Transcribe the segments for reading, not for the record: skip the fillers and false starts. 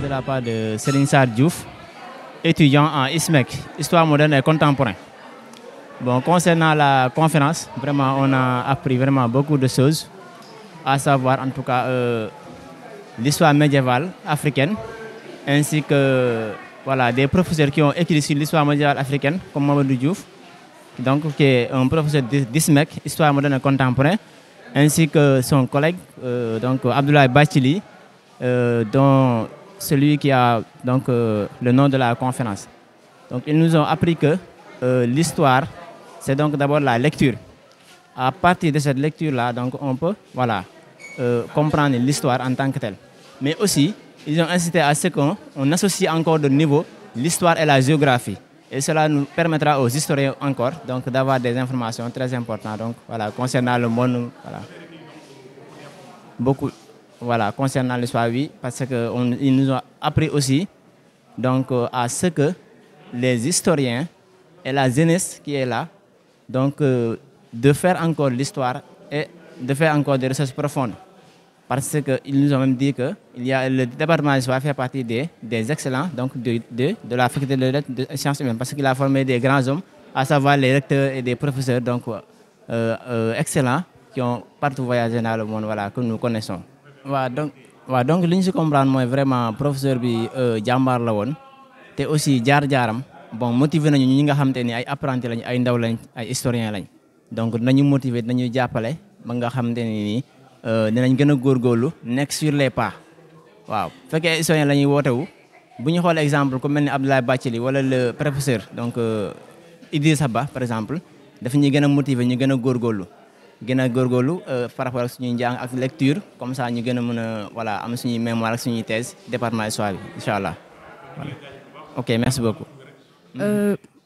de la part de Serigne Sarr Diouf, étudiant en ISMEC, Histoire moderne et contemporaine. Bon, concernant la conférence, vraiment, on a appris vraiment beaucoup de choses, à savoir en tout cas l'histoire médiévale africaine, ainsi que voilà, des professeurs qui ont écrit sur l'histoire médiévale africaine, comme Mamadou Diouf, donc, qui est un professeur d'ISMEC, Histoire moderne et contemporaine, ainsi que son collègue, donc Abdoulaye Bathily, dont celui qui a donc, le nom de la conférence. Donc, ils nous ont appris que l'histoire, c'est donc d'abord la lecture. À partir de cette lecture-là, donc, on peut voilà, comprendre l'histoire en tant que telle. Mais aussi, ils ont incité à ce qu'on associe encore de niveau l'histoire et la géographie. Et cela nous permettra aux historiens encore donc, d'avoir des informations très importantes donc, voilà, concernant le monde. Voilà. Beaucoup voilà, concernant l'histoire, oui, parce qu'ils nous ont appris aussi donc, à ce que les historiens et la jeunesse qui est là, donc, de faire encore l'histoire et de faire encore des recherches profondes. Parce qu'ils nous ont même dit que le département d'histoire fait partie des excellents donc de la faculté de sciences humaines, parce qu'il a formé des grands hommes, à savoir les recteurs et des professeurs donc, excellents qui ont partout voyagé dans le monde voilà, que nous connaissons. Donc, li ñu si comprendre mooy vraiment professeur bi jàmbaar la woon te aussi jaar-jaaram bon motivé nañu ñi nga xamante ni ay apprentis lañ ay ndaw lañ ay historiens lañ donc dinañu motiver dinañu jàppale ba nga xamante ni nii dinañ gën a góorgóorlu nekk sur les pas waaw bu fekkee historien la ñuy woote wu bu ñu xoolee exemple ku mel ni Abdoulaye Bathily wala le professeur donc Idrissa Ba par exemple dafa ñuy gën a motiver ñu gën a góorgóorlu par rapport ak suñuy njàng ak lecture comme ça ñu gën a mën a voilà am suñuy mémoire ak suñuy thèse département histoire bi incha allah voilà. Ok, merci beaucoup.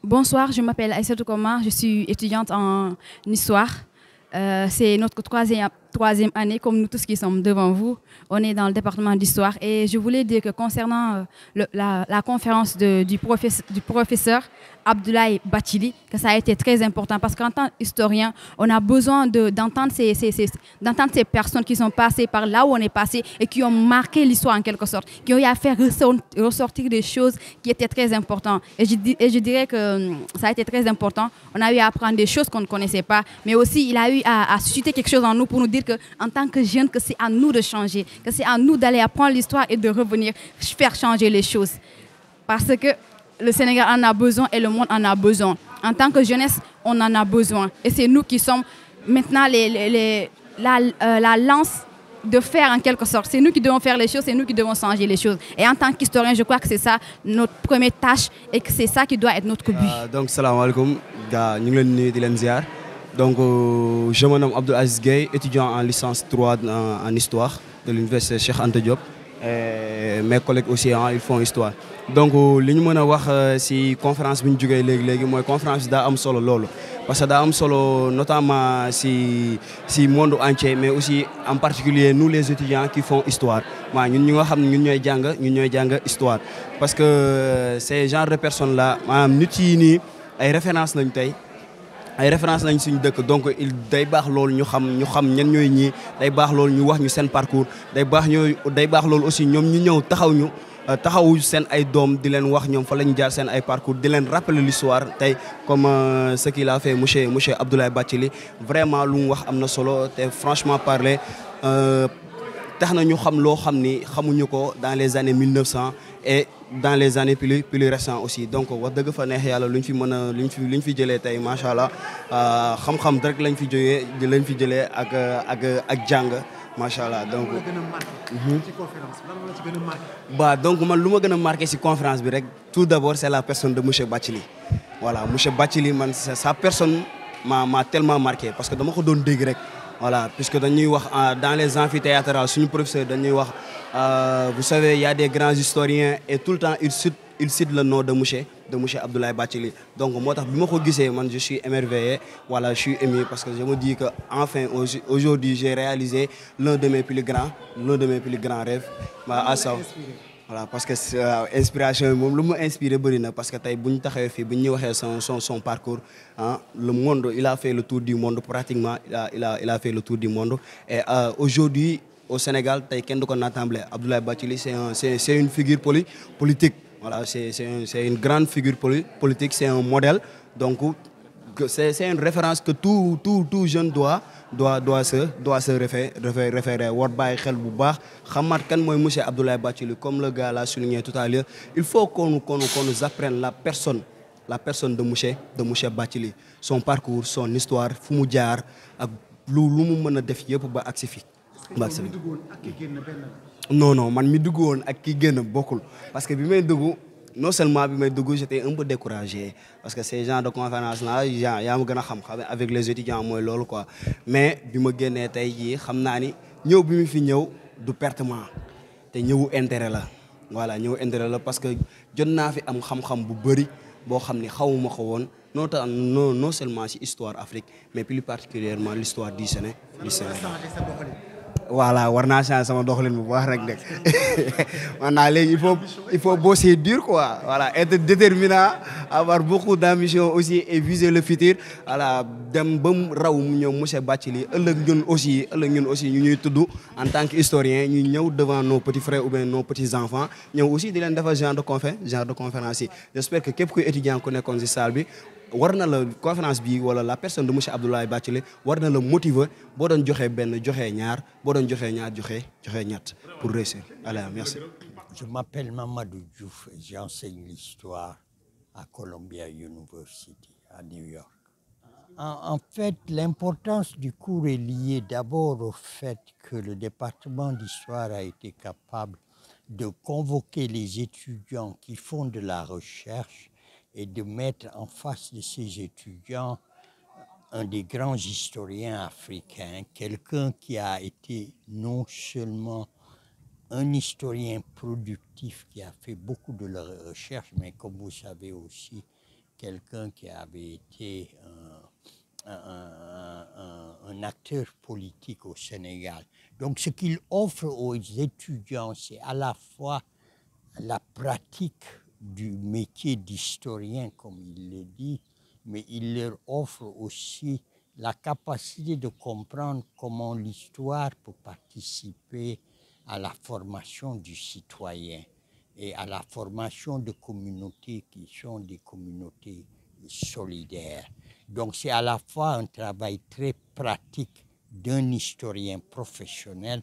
Bonsoir, je m'appelle Aïssatou Koma, je suis étudiante en histoire. C'est notre troisième année, comme nous tous qui sommes devant vous. On est dans le département d'histoire et je voulais dire que concernant la conférence du professeur Abdoulaye Bathily, que ça a été très important parce qu'en tant qu'historien, on a besoin d'entendre ces personnes qui sont passées par là où on est passé et qui ont marqué l'histoire en quelque sorte, qui ont eu à faire ressortir des choses qui étaient très importantes. Et je dirais que ça a été très important. On a eu à apprendre des choses qu'on ne connaissait pas, mais aussi il a eu à susciter quelque chose en nous pour nous dire qu'en tant que jeunes, que c'est à nous de changer, que c'est à nous d'aller apprendre l'histoire et de revenir faire changer les choses. Parce que le Sénégal en a besoin et le monde en a besoin. En tant que jeunesse, on en a besoin. Et c'est nous qui sommes maintenant la lance de faire en quelque sorte. C'est nous qui devons faire les choses, c'est nous qui devons changer les choses. Et en tant qu'historien, je crois que c'est ça notre première tâche et que c'est ça qui doit être notre but. Donc, salam alaikum, gars, nous sommes ziar. Donc, je me nomme Abdou Aziz Gueye, étudiant en licence 3 en histoire de l'université Cheikh Anta Diop. Et mes collègues aussi, ils font histoire. Donc, ce que je veux dire, c'est la conférence que nous avons la conférence daa am solo lolu parce que daa am solo notamment si monde entier, mais aussi en particulier nous les étudiants qui font histoire. Ñun ñi nga xam ne ñun ñooy jàng histoire parce que ces genre de personnes là maanaam nit yi nii ay références lañ tey. ay référence lañ suñu dëkk donc il day baax loolu ñu xam ñan ñooy ñii day baax loolu ñu wax ñu seen parcours day baax loolu aussi ñoom ñu ñëw taxawu seen ay doom di leen wax ñoom fa lañ jaar seen ay parcours di leen rappeler l'histoire tey comme ce qu'il a fait monsieur Abdoulaye Bathily vraiment lu mu wax am na solo te franchement parler tax na ñu xam loo xam ni xamuñu ko dans les années 1900 et dans les années plus récentes aussi donc wax dëgg fa neex yàlla luñ fi jëlee tey macha allah xam-xam rek lañ fi jëlee ak jàng macha allah donc. ci conférence lan moo la ci gën a marqué. Donc man lu ma gën a marqué ci conférence bi rek tout d'abord c'est la personne de monsieur Bathily voilà monsieur Bathily man sa personne m'a tellement marqué parce que dama ko doon dégg rek. Voilà, puisque dañuy wax dans les amphithéâtres suñu professeur dañuy wax vous savez il y a des grands historiens et tout le temps il cite le nom de monsieur Abdoulaye Bathily. Donc moi tax bima ko gisee man je suis émerveillé, voilà, je suis ému parce que je me dis que enfin aujourd'hui j'ai réalisé l'un de mes plus grands rêves. Voilà, parce que inspiration moom lu mu inspiré bëri na parce que tey bu ñu taxawee fii bu ñu waxee son parcours le monde il a fait le tour du monde pratiquement il a fait le tour du monde et aujourd'hui au Sénégal tey kenn du ko naatable Abdoulaye Bathily c'est une figure politique voilà c'est une grande figure politique c'est un modèle donc c'est une référence que tout jeune doit se référer war bàyyi xel bu baax xamaat kan mooy monsieur Abdoulaye Bathily comme le gars l'a souligné tout à l'heure il faut qu'on nous apprenne la personne de monsieur Bathily son parcours son histoire fu mu jaar ak lu mu mën a def yëpp ba agsi fi non man mi dugg woon ak ki génn bokkul parce que bi may dugg non seulement bi may dugg j'étais un peu découragé parce que ces genres de conférence là yaa ma gën a xam avec les étudiants mooy loolu quoi mais bi ma génnee tey jii xam naa ni ñëw bi mu fi ñëw du pertement te ñëwu intérêt la voilà ñëwu intérêt la parce que jot naa fi am xam-xam bu bëri boo xam ni xawuma ko woon non seulement ci histoire Afrique mais plus particulièrement l'histoire du Sénégal voilà war naa changer sama doxalin bu baax rek nekk maintenant léegi il faut bosser dur quoi voilà être déterminant avoir beaucoup d'ambition aussi et viser le futur voilà dem ba mu raw mu ñëw monsieur Bathily ëllëg ñun aussi ñu ñuy tudd en tant que historien ñu ñëw devant nos petits frères ou bien nos petits enfants ñëw aussi di leen defal genre de conférence yi j'espère que képp kuy étudiant ku nekkoon ci salle bi war na la conférence bi wala la personne de monsieur Abdoulaye Bathily war na la motiver boo doon joxee benn joxee ñaar boo doon joxee ñaar joxee ñett pour réussir. Allez, merci. Je m'appelle Mamadou Diouf et j'enseigne l'histoire à Columbia University à New York. En fait, l'importance du cours est liée d'abord au fait que le département d'histoire a été capable de convoquer les étudiants qui font de la recherche et de mettre en face de ces étudiants un des grands historiens africains, quelqu'un qui a été non seulement un historien productif qui a fait beaucoup de recherche, mais comme vous savez aussi, quelqu'un qui avait été un acteur politique au Sénégal. Donc ce qu'il offre aux étudiants, c'est à la fois la pratique du métier d'historien, comme il le dit, mais il leur offre aussi la capacité de comprendre comment l'histoire peut participer à la formation du citoyen et à la formation de communautés qui sont des communautés solidaires. Donc c'est à la fois un travail très pratique d'un historien professionnel,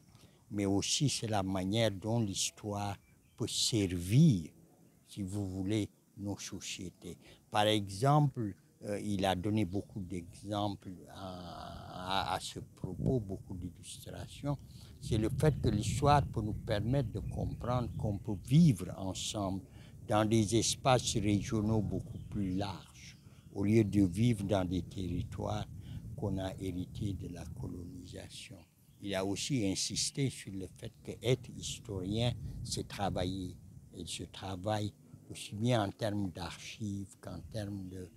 mais aussi c'est la manière dont l'histoire peut servir, si vous voulez, nos sociétés. Par exemple, il a donné beaucoup d'exemples à ce propos, beaucoup d'illustrations. C'est le fait que l'histoire peut nous permettre de comprendre qu'on peut vivre ensemble dans des espaces régionaux beaucoup plus larges, au lieu de vivre dans des territoires qu'on a hérités de la colonisation. Il a aussi insisté sur le fait qu'être historien, c'est travailler. Et ce travail, aussi bien en termes d'archives qu'en termes de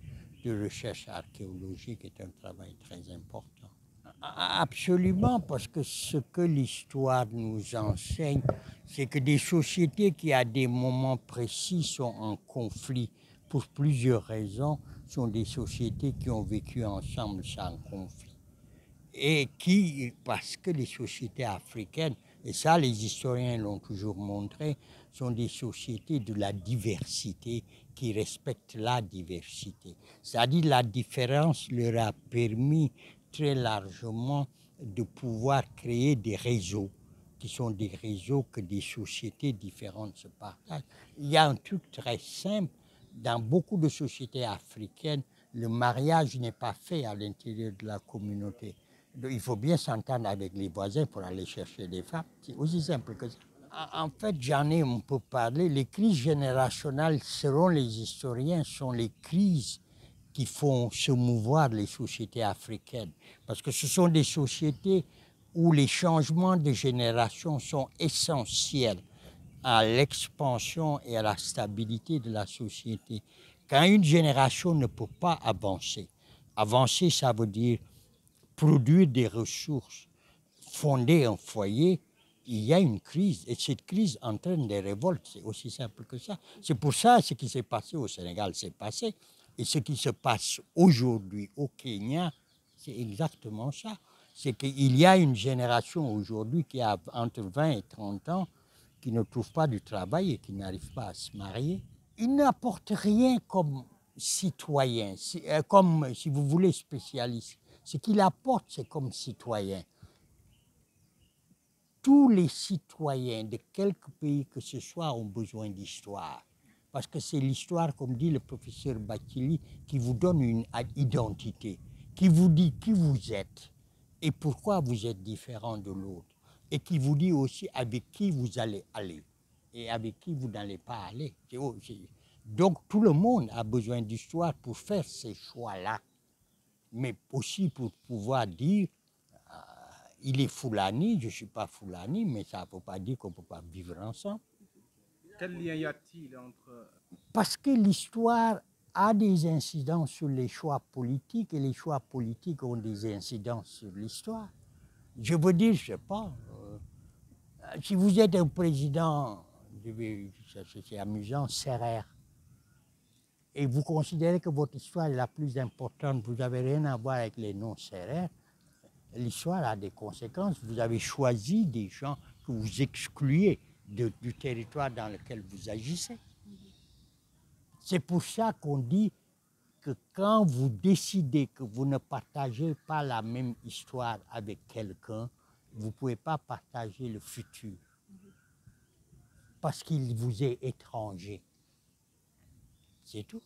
recherche archéologique, est un travail très important. Absolument, parce que ce que l'histoire nous enseigne, c'est que des sociétés qui, à des moments précis, sont en conflit pour plusieurs raisons, sont des sociétés qui ont vécu ensemble sans conflit. Et qui, parce que les sociétés africaines, et ça les historiens l'ont toujours montré, sont des sociétés de la diversité qui respectent la diversité. C'est-à-dire la différence leur a permis très largement de pouvoir créer des réseaux qui sont des réseaux que des sociétés différentes se partagent. Il y a un truc très simple. Dans beaucoup de sociétés africaines, le mariage n'est pas fait à l'intérieur de la communauté. Donc, il faut bien s'entendre avec les voisins pour aller chercher des femmes. C'est aussi simple que ça. En fait, j'en ai un peu parlé. Les crises générationnelles, selon les historiens, sont les crises qui font se mouvoir les sociétés africaines. Parce que ce sont des sociétés où les changements de génération sont essentiels à l'expansion et à la stabilité de la société. Quand une génération ne peut pas avancer, ça veut dire produire des ressources, fonder un foyer, il y a une crise. Et cette crise entraîne des révoltes. C'est aussi simple que ça. C'est pour ça ce qui s'est passé au Sénégal s'est passé. Et ce qui se passe aujourd'hui au Kenya, c'est exactement ça. C'est qu'il y a une génération aujourd'hui qui a entre 20 et 30 ans qui ne trouve pas du travail et qui n'arrive pas à se marier. Ils n'apportent rien comme citoyen, comme, si vous voulez, spécialiste. Ce qu'il apporte, c'est comme citoyen. Tous les citoyens de quelque pays que ce soit ont besoin d'histoire. Parce que c'est l'histoire, comme dit le professeur Bakili, qui vous donne une identité, qui vous dit qui vous êtes et pourquoi vous êtes différent de l'autre. Et qui vous dit aussi avec qui vous allez aller et avec qui vous n'allez pas aller. Donc tout le monde a besoin d'histoire pour faire ces choix-là. Mais aussi pour pouvoir dire il est Foulani, je ne suis pas Foulani, mais ça ne veut pas dire qu'on ne peut pas vivre ensemble. Quel lien y a-t-il entre... Parce que l'histoire a des incidences sur les choix politiques et les choix politiques ont des incidences sur l'histoire. Je veux dire, je ne sais pas, si vous êtes un président, c'est amusant, Sérère, et vous considérez que votre histoire est la plus importante, vous n'avez rien à voir avec les noms Sérère, l'histoire a des conséquences. Vous avez choisi des gens que vous excluez du territoire dans lequel vous agissez. C'est pour ça qu'on dit que quand vous décidez que vous ne partagez pas la même histoire avec quelqu'un, vous ne pouvez pas partager le futur. Parce qu'il vous est étranger. C'est tout.